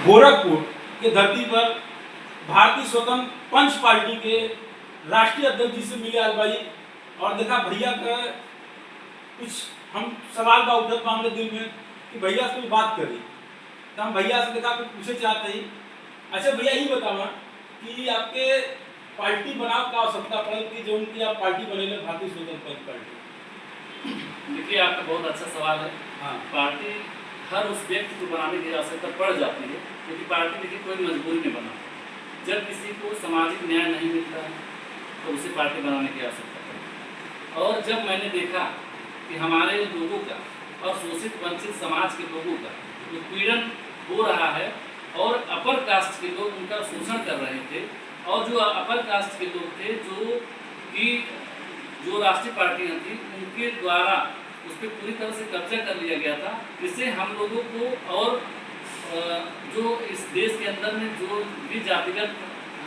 गोरखपुर के धरती पर भारतीय स्वतंत्र पंच पार्टी के राष्ट्रीय अध्यक्ष जी से मिले आज भाई, और देखा भैया का कुछ हम सवाल का उठत हमारे दिल में कि भैया से कोई बात करी, तो हम भैया से देखा कुछ पूछे चाहते ही। अच्छा भैया ये बताओ कि आपके पार्टी बनाव का आवश्यकता पड़े कि जो उनकी आप पार्टी बने भारतीय स्वतंत्र पंच पार्टी? देखिए, आपका बहुत अच्छा सवाल है। हाँ, पार्टी हर उस व्यक्ति को बनाने की आवश्यकता पड़ जाती है, क्योंकि पार्टी देखिए कोई मजबूरी में बना। जब किसी को सामाजिक न्याय नहीं मिलता है तो उसे पार्टी बनाने की आवश्यकता पड़ती है। और जब मैंने देखा कि हमारे लोगों का और शोषित वंचित समाज के लोगों का उत्पीड़न हो रहा है और अपर कास्ट के लोग उनका शोषण कर रहे थे, और जो अपर कास्ट के लोग थे जो राष्ट्रीय पार्टियां थी उनके द्वारा उस पर पूरी तरह से कब्जा कर लिया गया था, जिससे हम लोगों को और जो इस देश के अंदर में जो भी जातिगत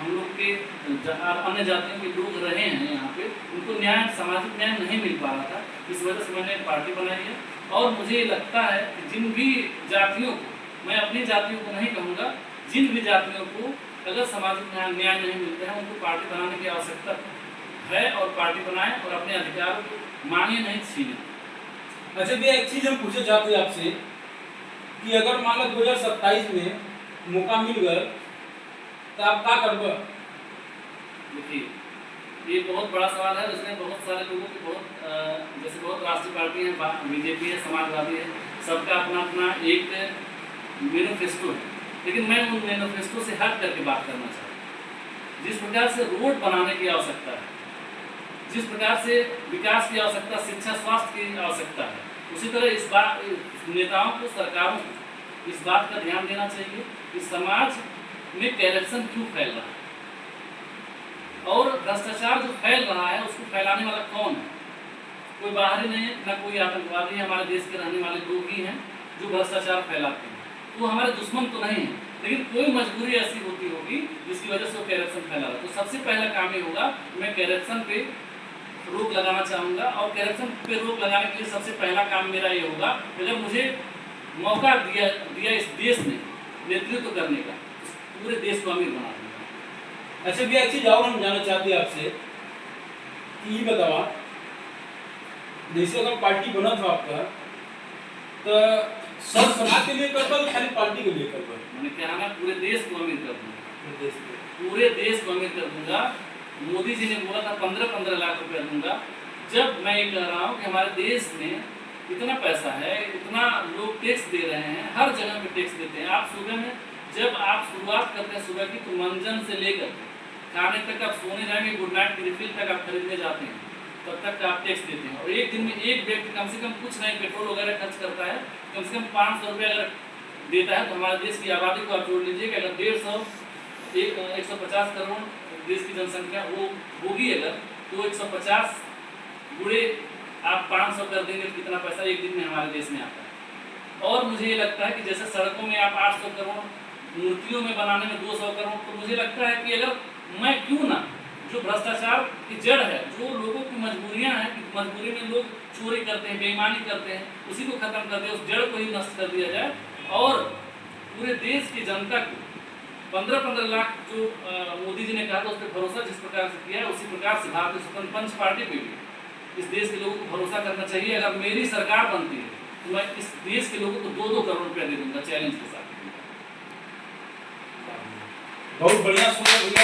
हम लोग के अन्य जातियों के लोग रहे हैं यहाँ पे, उनको न्याय, सामाजिक न्याय नहीं मिल पा रहा था। इस वजह से मैंने पार्टी बनाई है। और मुझे ये लगता है कि जिन भी जातियों को, मैं अपनी जातियों को नहीं कहूँगा, जिन भी जातियों को अगर सामाजिक न्याय नहीं मिलता है उनको पार्टी बनाने की आवश्यकता है, और पार्टी बनाएं और अपने अधिकारों को मांगे, नहीं छीने। अच्छा भैया एक चीज हम पूछे चाहते हैं आपसे कि अगर मान लो 2027 में मौका मिल गया तो आप क्या करबे? देखिए, ये बहुत बड़ा सवाल है। इसमें बहुत सारे लोगों की जैसे बहुत राष्ट्रीय पार्टी है, बीजेपी है, समाजवादी है, सबका अपना अपना एक मैनिफेस्टो है। लेकिन मैं उन मैनिफेस्टो से हट करके बात करना चाहता हूँ। जिस प्रकार से रोड बनाने की आवश्यकता है, जिस प्रकार से विकास की आवश्यकता, शिक्षा, स्वास्थ्य की आवश्यकता है, उसी तरह नेताओं को, सरकारों को इस बात का ध्यान देना चाहिए कि समाज में करप्शन क्यों फैल रहा है और भ्रष्टाचार जो फैल रहा है उसको फैलाने वाला कौन है। कोई बाहरी नहीं है, ना कोई आतंकवादी है, हमारे देश के रहने वाले लोग ही हैं जो भ्रष्टाचार फैलाते हैं। तो हमारे दुश्मन तो नहीं है, लेकिन कोई मजबूरी ऐसी होती होगी जिसकी वजह से वो करप्शन फैला रहा है। तो सबसे पहला काम ये होगा, मैं करप्शन पे रोक लगाना चाहूँगा। और करप्शन पे रोक लगाने के लिए सबसे पहला काम मेरा ये होगा कि अगर मुझे मौका दिया इस देश ने नेतृत्व करने का, पूरे देश को अमीर बना दूंगा। अच्छा भैया एक चीज और हम जानना चाहते हैं आपसे कि ये बतावा, जैसे अगर पार्टी बना था आपका तो सब समाज के लिए करता है खाली पार्टी के लिए करता है? मैंने क्या ना, पूरे देश को अमीर कर दूंगा, पूरे देश को अमीर कर दूंगा। मोदी जी ने बोला था 15-15 लाख रुपया दूंगा। जब मैं ये कह रहा हूँ कि हमारे देश में इतना पैसा है, इतना लोग टैक्स दे रहे हैं, हर जगह पे टैक्स देते हैं। आप सुबह में जब आप शुरुआत करते हैं सुबह की, तो मंजन से लेकर खाने तक, आप सोने जाएंगे, गुड नाइट की रिफिल तक आप खरीदने जाते हैं, तब तक का आप टैक्स देते हैं। और एक दिन में एक व्यक्ति कम से कम कुछ नहीं पेट्रोल वगैरह खर्च करता है, कम से कम 500 रुपये अगर देता है, तो हमारे देश की आबादी को आप जोड़ लीजिए कि अगर 150 करोड़ देश की जनसंख्या वो होगी, अगर तो 150 गुणे आप 500 कर देंगे, कितना पैसा एक दिन में हमारे देश में आता है। और मुझे ये लगता है कि जैसे सड़कों में आप 800 करोड़, मूर्तियों में बनाने में 200 करोड़, तो मुझे लगता है कि अगर मैं क्यों ना, जो भ्रष्टाचार की जड़ है, जो लोगों की मजबूरियां हैं, मजबूरी में लोग चोरी करते हैं, बेईमानी करते हैं, उसी को खत्म कर दे, उस जड़ को ही नष्ट कर दिया जाए। और पूरे देश की जनता को 15-15 लाख जो मोदी जी ने कहा था उस पर भरोसा जिस प्रकार से किया है, उसी प्रकार से भारतीय स्वतंत्र पंच पार्टी पे भी इस देश के लोगों को भरोसा करना चाहिए। अगर मेरी सरकार बनती है तो मैं इस देश के लोगों को 2-2 करोड़ रुपया दे दूंगा, चैलेंज के साथ। बहुत बढ़िया सुना भैया।